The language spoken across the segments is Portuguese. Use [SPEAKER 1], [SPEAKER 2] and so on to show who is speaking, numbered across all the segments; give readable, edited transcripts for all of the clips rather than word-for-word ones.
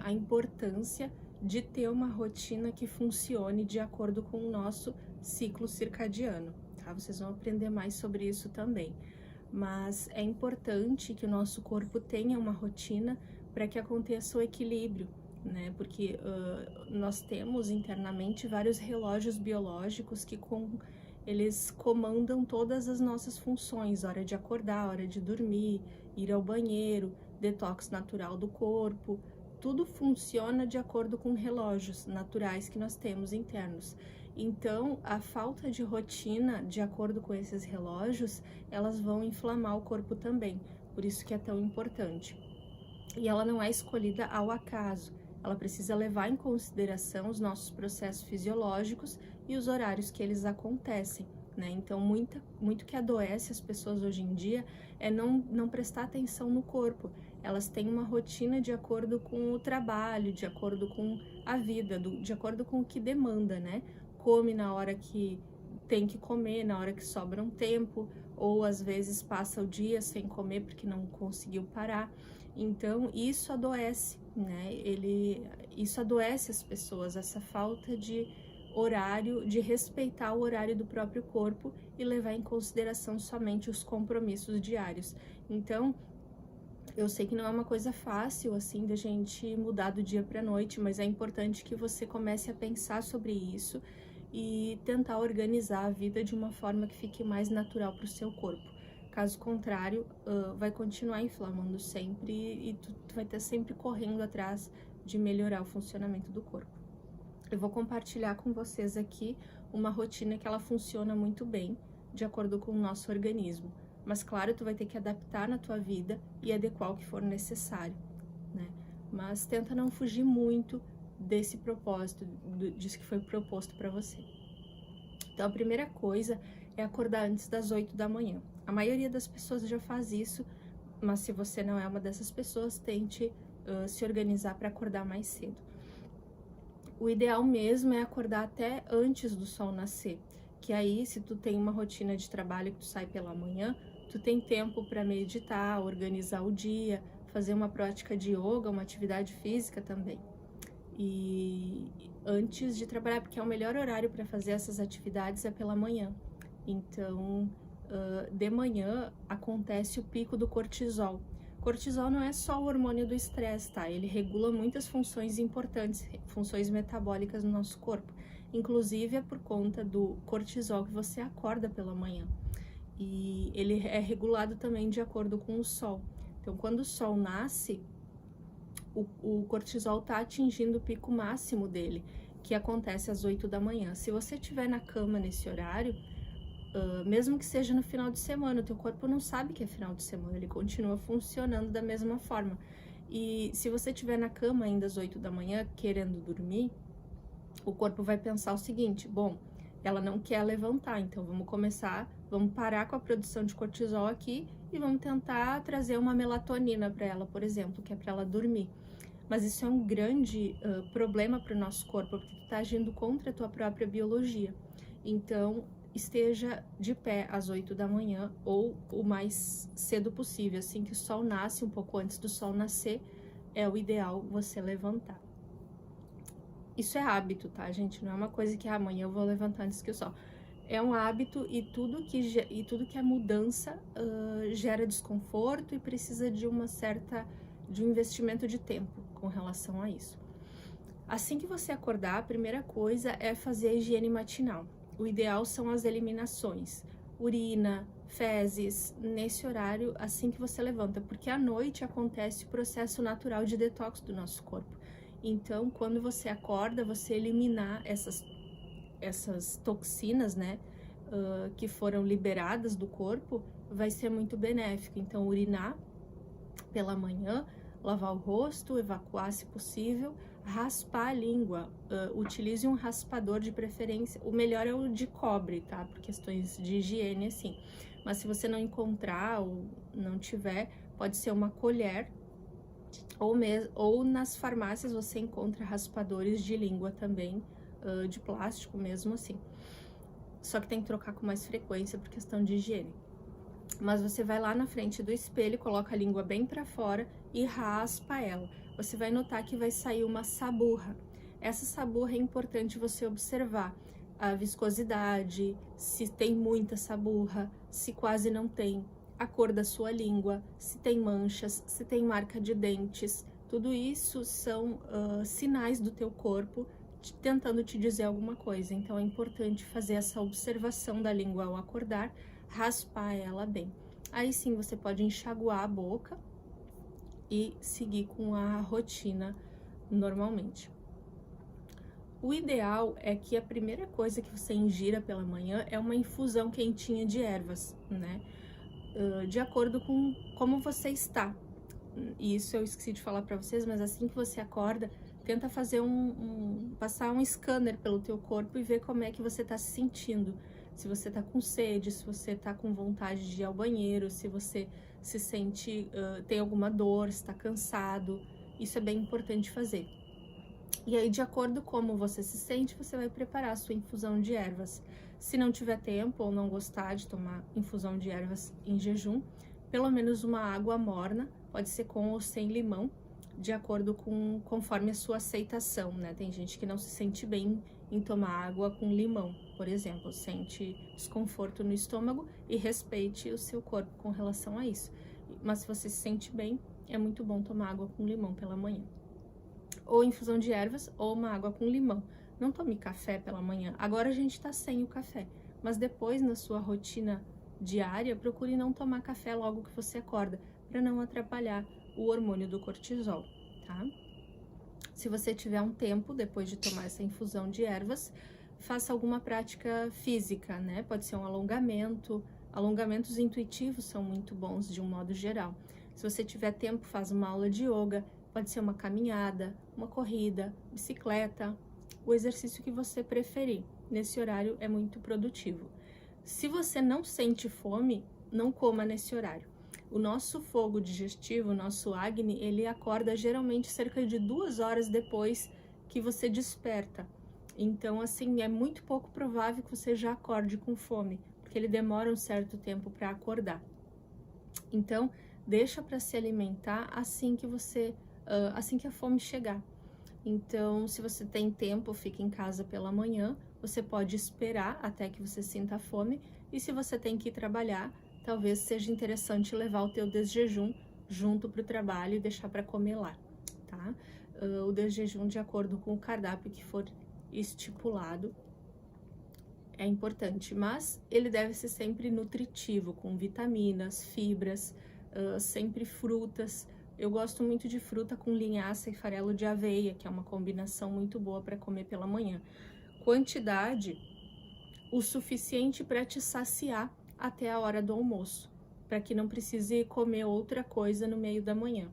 [SPEAKER 1] a importância de ter uma rotina que funcione de acordo com o nosso ciclo circadiano, tá? Vocês vão aprender mais sobre isso também. Mas é importante que o nosso corpo tenha uma rotina para que aconteça o equilíbrio, né? Porque nós temos internamente vários relógios biológicos que eles comandam todas as nossas funções, hora de acordar, hora de dormir, ir ao banheiro, detox natural do corpo, tudo funciona de acordo com relógios naturais que nós temos internos. Então, a falta de rotina de acordo com esses relógios, elas vão inflamar o corpo também, por isso que é tão importante. E ela não é escolhida ao acaso, ela precisa levar em consideração os nossos processos fisiológicos e os horários que eles acontecem, né? Então, muito que adoece as pessoas hoje em dia é não prestar atenção no corpo. Elas têm uma rotina de acordo com o trabalho, de acordo com a vida, de acordo com o que demanda, né? Come na hora que tem que comer, na hora que sobra um tempo, ou às vezes passa o dia sem comer porque não conseguiu parar. Então, isso adoece, né? Isso adoece as pessoas, essa falta de horário, de respeitar o horário do próprio corpo e levar em consideração somente os compromissos diários. Então, eu sei que não é uma coisa fácil, assim, da gente mudar do dia para a noite, mas é importante que você comece a pensar sobre isso e tentar organizar a vida de uma forma que fique mais natural para o seu corpo. Caso contrário, vai continuar inflamando sempre e tu vai estar sempre correndo atrás de melhorar o funcionamento do corpo. Eu vou compartilhar com vocês aqui uma rotina que ela funciona muito bem, de acordo com o nosso organismo. Mas claro, tu vai ter que adaptar na tua vida e adequar o que for necessário, né? Mas tenta não fugir muito desse propósito, disso que foi proposto para você. Então, a primeira coisa é acordar antes das 8 da manhã. A maioria das pessoas já faz isso, mas se você não é uma dessas pessoas, tente se organizar para acordar mais cedo. O ideal mesmo é acordar até antes do sol nascer, que aí, se tu tem uma rotina de trabalho que tu sai pela manhã, tu tem tempo para meditar, organizar o dia, fazer uma prática de yoga, uma atividade física também. E antes de trabalhar, porque é o melhor horário para fazer essas atividades é pela manhã. Então, de manhã acontece o pico do cortisol. Cortisol não é só o hormônio do estresse, tá? Ele regula muitas funções importantes, funções metabólicas no nosso corpo. Inclusive é por conta do cortisol que você acorda pela manhã. E ele é regulado também de acordo com o sol. Então, quando o sol nasce, o cortisol está atingindo o pico máximo dele, que acontece às 8 da manhã. Se você estiver na cama nesse horário, mesmo que seja no final de semana, o teu corpo não sabe que é final de semana, ele continua funcionando da mesma forma. E se você estiver na cama ainda às 8 da manhã, querendo dormir, o corpo vai pensar o seguinte: bom, ela não quer levantar, então vamos parar com a produção de cortisol aqui e vamos tentar trazer uma melatonina para ela, por exemplo, que é para ela dormir. Mas isso é um grande problema para o nosso corpo, porque tu está agindo contra a tua própria biologia. Então, esteja de pé às 8 da manhã ou o mais cedo possível, assim que o sol nasce, um pouco antes do sol nascer, é o ideal você levantar. Isso é hábito, tá, gente? Não é uma coisa que amanhã eu vou levantar antes que o sol. É um hábito e tudo que é mudança gera desconforto e precisa de um investimento de tempo com relação a isso. Assim que você acordar, a primeira coisa é fazer a higiene matinal. O ideal são as eliminações, urina, fezes, nesse horário assim que você levanta, porque à noite acontece o processo natural de detox do nosso corpo. Então, quando você acorda, você eliminar essas toxinas, né, que foram liberadas do corpo, vai ser muito benéfico. Então, urinar pela manhã, lavar o rosto, evacuar se possível, raspar a língua, utilize um raspador de preferência, o melhor é o de cobre, tá, por questões de higiene, assim, mas se você não encontrar ou não tiver, pode ser uma colher, ou nas farmácias você encontra raspadores de língua também, de plástico mesmo assim, só que tem que trocar com mais frequência por questão de higiene. Mas você vai lá na frente do espelho, coloca a língua bem para fora e raspa ela. você vai notar que vai sair uma saburra. Essa saburra é importante você observar a viscosidade, se tem muita saburra, se quase não tem, a cor da sua língua, se tem manchas, se tem marca de dentes. Tudo isso são sinais do teu corpo tentando te dizer alguma coisa. Então é importante fazer essa observação da língua ao acordar, raspar ela bem. Aí sim você pode enxaguar a boca e seguir com a rotina normalmente. O ideal é que a primeira coisa que você ingira pela manhã é uma infusão quentinha de ervas, né? De acordo com como você está. Isso eu esqueci de falar para vocês, mas assim que você acorda, tenta fazer passar um scanner pelo teu corpo e ver como é que você está se sentindo. Se você está com sede, se você está com vontade de ir ao banheiro, se você se sente, tem alguma dor, se está cansado. Isso é bem importante fazer. E aí, de acordo com como você se sente, você vai preparar a sua infusão de ervas. Se não tiver tempo ou não gostar de tomar infusão de ervas em jejum, pelo menos uma água morna, pode ser com ou sem limão, de acordo com conforme a sua aceitação, né? Tem gente que não se sente bem em tomar água com limão, por exemplo, sente desconforto no estômago e respeite o seu corpo com relação a isso. Mas se você se sente bem, é muito bom tomar água com limão pela manhã. Ou infusão de ervas, ou uma água com limão. Não tome café pela manhã. Agora a gente tá sem o café, mas depois na sua rotina diária, procure não tomar café logo que você acorda, para não atrapalhar o hormônio do cortisol, tá? Se você tiver um tempo depois de tomar essa infusão de ervas, faça alguma prática física, né? Pode ser um alongamento. Alongamentos intuitivos são muito bons de um modo geral. Se você tiver tempo, faz uma aula de yoga. Pode ser uma caminhada, uma corrida, bicicleta, o exercício que você preferir. Nesse horário é muito produtivo. Se você não sente fome, não coma nesse horário. O nosso fogo digestivo, o nosso Agni, ele acorda geralmente cerca de 2 horas depois que você desperta. Então, assim, é muito pouco provável que você já acorde com fome, porque ele demora um certo tempo para acordar. Então, deixa para se alimentar assim que a fome chegar. Então, se você tem tempo, fica em casa pela manhã, você pode esperar até que você sinta fome, e se você tem que ir trabalhar, talvez seja interessante levar o teu desjejum junto para o trabalho e deixar para comer lá, tá? O desjejum de acordo com o cardápio que for estipulado é importante, mas ele deve ser sempre nutritivo, com vitaminas, fibras, sempre frutas. Eu gosto muito de fruta com linhaça e farelo de aveia, que é uma combinação muito boa para comer pela manhã. Quantidade o suficiente para te saciar até a hora do almoço, para que não precise comer outra coisa no meio da manhã,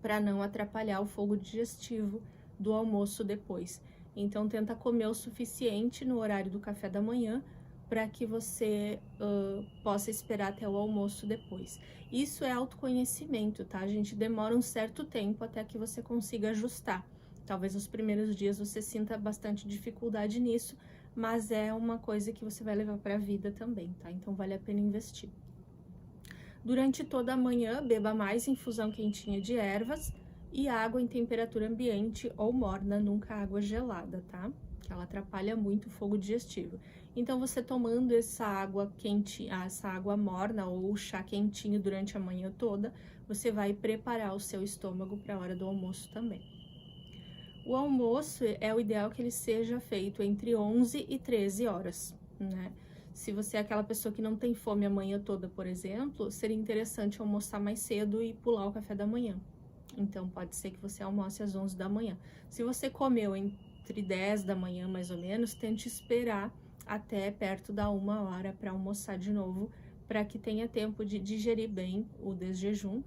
[SPEAKER 1] para não atrapalhar o fogo digestivo do almoço depois. Então, tenta comer o suficiente no horário do café da manhã, para que você possa esperar até o almoço depois. Isso é autoconhecimento, tá? A gente demora um certo tempo até que você consiga ajustar. Talvez nos primeiros dias você sinta bastante dificuldade nisso, mas é uma coisa que você vai levar para a vida também, tá? Então vale a pena investir. Durante toda a manhã, beba mais infusão quentinha de ervas e água em temperatura ambiente ou morna, nunca água gelada, tá? Que ela atrapalha muito o fogo digestivo. Então, você tomando essa água quente, essa água morna ou chá quentinho durante a manhã toda, você vai preparar o seu estômago para a hora do almoço também. O almoço é o ideal que ele seja feito entre 11 e 13 horas, né? Se você é aquela pessoa que não tem fome a manhã toda, por exemplo, seria interessante almoçar mais cedo e pular o café da manhã. Então, pode ser que você almoce às 11 da manhã. Se você comeu entre 10 da manhã, mais ou menos, tente esperar até perto da 1 hora para almoçar de novo, para que tenha tempo de digerir bem o desjejum.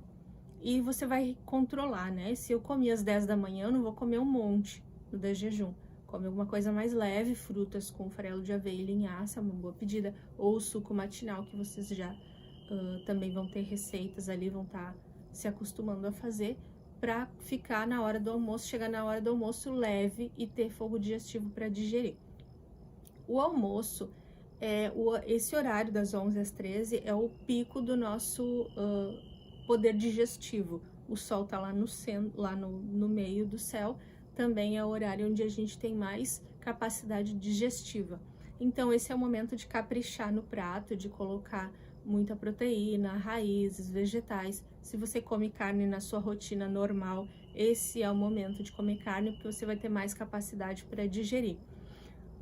[SPEAKER 1] E você vai controlar, né? Se eu comi às 10 da manhã, eu não vou comer um monte no desjejum. Come alguma coisa mais leve, frutas com farelo de aveia e linhaça, uma boa pedida. Ou o suco matinal, que vocês já também vão ter receitas ali, vão estar se acostumando a fazer, para ficar na hora do almoço, chegar na hora do almoço leve e ter fogo digestivo para digerir. O almoço, esse horário das 11 às 13 é o pico do nosso poder digestivo, o sol tá lá no centro, lá no meio do céu, também é o horário onde a gente tem mais capacidade digestiva. Então esse é o momento de caprichar no prato, de colocar muita proteína, raízes, vegetais. Se você come carne na sua rotina normal, esse é o momento de comer carne, porque você vai ter mais capacidade para digerir.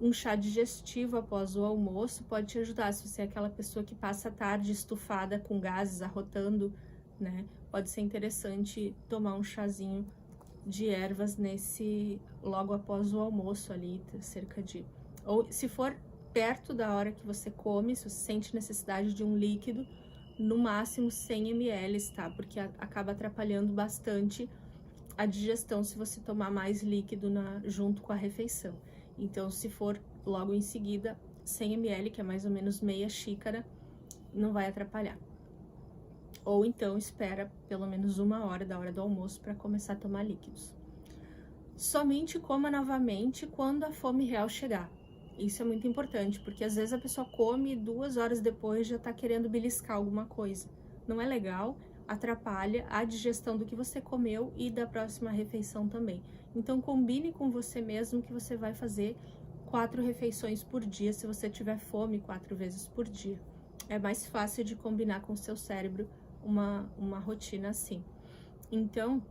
[SPEAKER 1] Um chá digestivo após o almoço pode te ajudar. Se você é aquela pessoa que passa a tarde estufada com gases, arrotando, né? Pode ser interessante tomar um chazinho de ervas logo após o almoço ali, cerca de... Ou se for perto da hora que você come, se você sente necessidade de um líquido, no máximo 100 ml, tá? Porque acaba atrapalhando bastante a digestão se você tomar mais líquido junto com a refeição. Então, se for logo em seguida, 100 ml, que é mais ou menos meia xícara, não vai atrapalhar. Ou então, espera pelo menos 1 hora da hora do almoço para começar a tomar líquidos. Somente coma novamente quando a fome real chegar. Isso é muito importante, porque às vezes a pessoa come e 2 horas depois já tá querendo beliscar alguma coisa. Não é legal, atrapalha a digestão do que você comeu e da próxima refeição também. Então combine com você mesmo que você vai fazer 4 refeições por dia, se você tiver fome 4 vezes por dia. É mais fácil de combinar com o seu cérebro uma rotina assim. Então,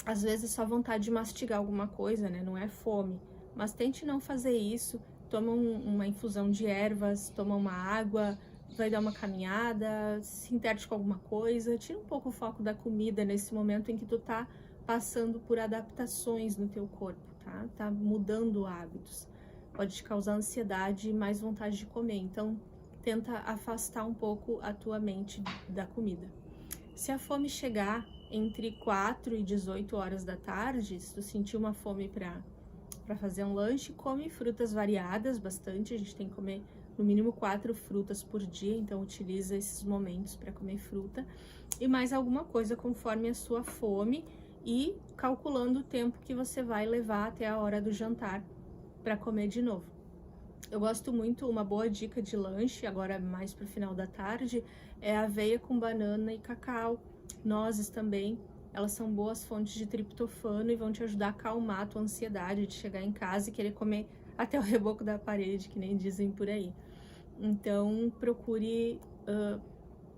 [SPEAKER 1] às vezes é só vontade de mastigar alguma coisa, né? Não é fome. Mas tente não fazer isso. Toma uma infusão de ervas, toma uma água, vai dar uma caminhada, se interte com alguma coisa. Tira um pouco o foco da comida nesse momento em que tu tá passando por adaptações no teu corpo, tá? Tá mudando hábitos. Pode te causar ansiedade e mais vontade de comer. Então, tenta afastar um pouco a tua mente da comida. Se a fome chegar entre 4 e 18 horas da tarde, se tu sentir uma fome para fazer um lanche, come frutas variadas bastante. A gente tem que comer no mínimo 4 frutas por dia, então utiliza esses momentos para comer fruta. E mais alguma coisa conforme a sua fome e calculando o tempo que você vai levar até a hora do jantar para comer de novo. Eu gosto muito, uma boa dica de lanche, agora mais para o final da tarde, é aveia com banana e cacau, nozes também. Elas são boas fontes de triptofano e vão te ajudar a acalmar a tua ansiedade de chegar em casa e querer comer até o reboco da parede, que nem dizem por aí. Então, procure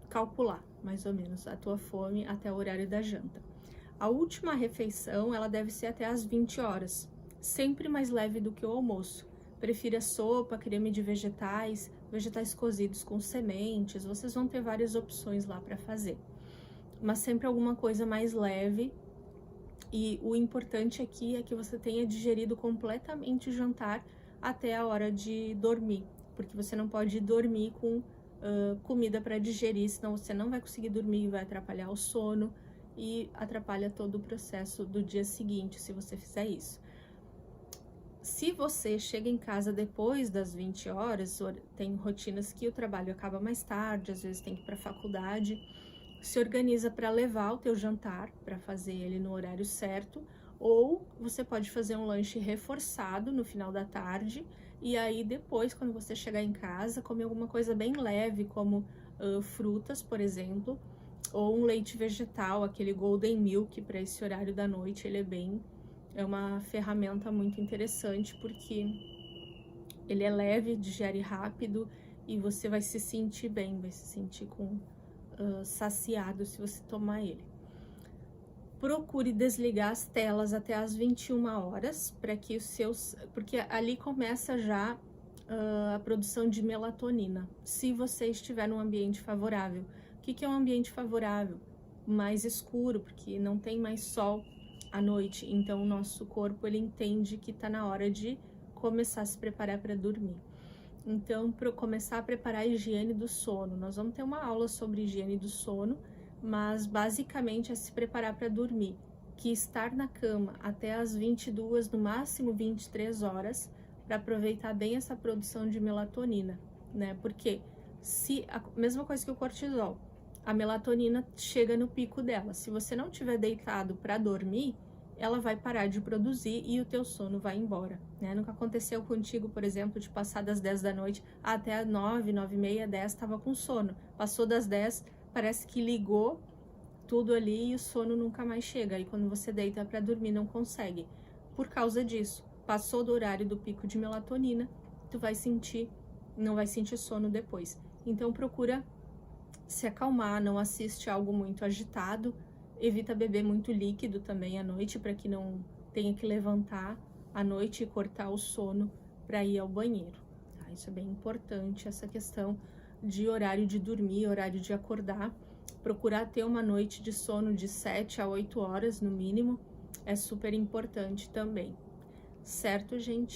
[SPEAKER 1] calcular, mais ou menos, a tua fome até o horário da janta. A última refeição, ela deve ser até às 20 horas, sempre mais leve do que o almoço. Prefira sopa, creme de vegetais, vegetais cozidos com sementes, vocês vão ter várias opções lá para fazer. Mas sempre alguma coisa mais leve, e o importante aqui é que você tenha digerido completamente o jantar até a hora de dormir, porque você não pode dormir com comida para digerir, senão você não vai conseguir dormir e vai atrapalhar o sono e atrapalha todo o processo do dia seguinte se você fizer isso. Se você chega em casa depois das 20 horas, tem rotinas que o trabalho acaba mais tarde, às vezes tem que ir para a faculdade, se organiza para levar o teu jantar, para fazer ele no horário certo, ou você pode fazer um lanche reforçado no final da tarde, e aí depois, quando você chegar em casa, comer alguma coisa bem leve, como frutas, por exemplo, ou um leite vegetal, aquele Golden Milk, para esse horário da noite, ele é uma ferramenta muito interessante, porque ele é leve, digere rápido, e você vai se sentir bem, vai se sentir saciado se você tomar ele. Procure desligar as telas até as 21 horas, para que porque ali começa já a produção de melatonina, se você estiver num ambiente favorável. O que é um ambiente favorável? Mais escuro, porque não tem mais sol à noite, então o nosso corpo ele entende que está na hora de começar a se preparar para dormir. Então, para começar a preparar a higiene do sono, nós vamos ter uma aula sobre higiene do sono, mas basicamente é se preparar para dormir, que estar na cama até as 22, no máximo 23 horas, para aproveitar bem essa produção de melatonina, né? Porque a mesma coisa que o cortisol, a melatonina chega no pico dela. Se você não tiver deitado para dormir, ela vai parar de produzir e o teu sono vai embora, né? Nunca aconteceu contigo, por exemplo, de passar das 10 da noite até as 9, 9 e meia, 10, estava com sono. Passou das 10, parece que ligou tudo ali e o sono nunca mais chega. Aí quando você deita para dormir não consegue. Por causa disso, passou do horário do pico de melatonina, não vai sentir sono depois. Então procura se acalmar, não assiste algo muito agitado, evita beber muito líquido também à noite para que não tenha que levantar à noite e cortar o sono para ir ao banheiro. Tá? Isso é bem importante, essa questão de horário de dormir, horário de acordar. Procurar ter uma noite de sono de 7 a 8 horas no mínimo é super importante também. Certo, gente?